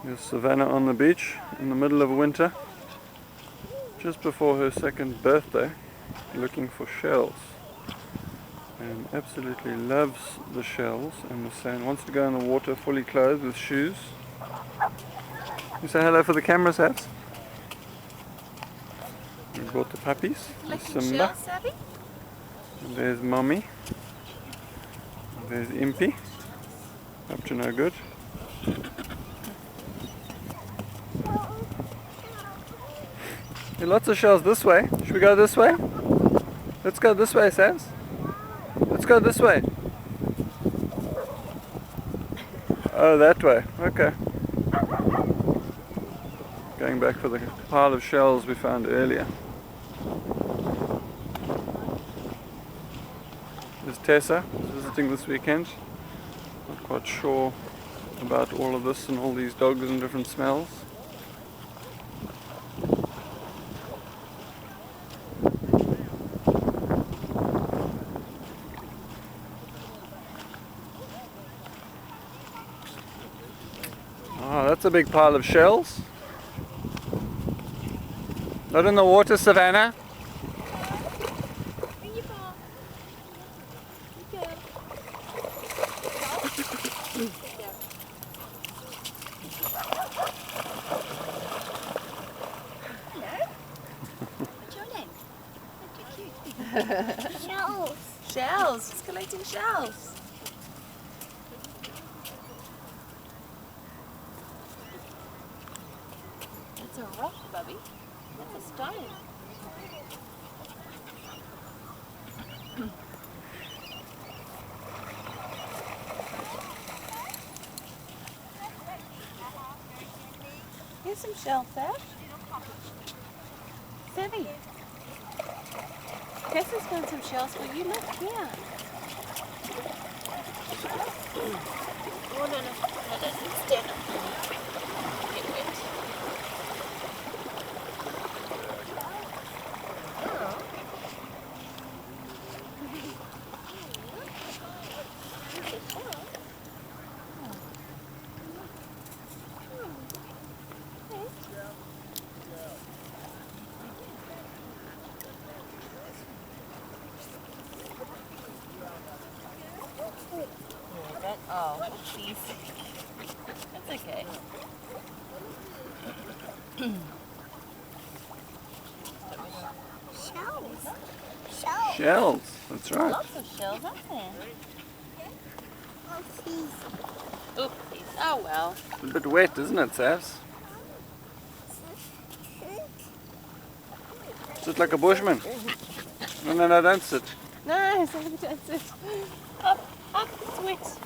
Here's Savannah on the beach in the middle of winter, just before her second birthday, looking for shells. And absolutely loves the shells and the sand. Wants to go in the water fully clothed with shoes. You say hello for the camera, Savs? We brought the puppies. Simba. And there's Mommy. And there's Impy. Up to no good. There are lots of shells this way. Should we go this way? Let's go this way, Savs. Let's go this way. Oh, that way. Okay. Going back for the pile of shells we found earlier. There's Tessa, who's visiting this weekend. Not quite sure about all of this and all these dogs and different smells. Oh, that's a big pile of shells. Not in the water, Savannah. Shells. Shells. Just collecting shells. That's a rock, Bubby. That's a stone. Here's some shells there. Savvy. Tessa's got some shells for you. Look here. Oh, no, stand up. Get wet. Oh, jeez. That's okay. Shells. Shells, that's right. Lots of shells, aren't there? Oh, please. Oopsies. Oh well. It's a bit wet, isn't it, Savs? Sit like a bushman. No, don't sit. No, somebody don't sit. Up, it's wet.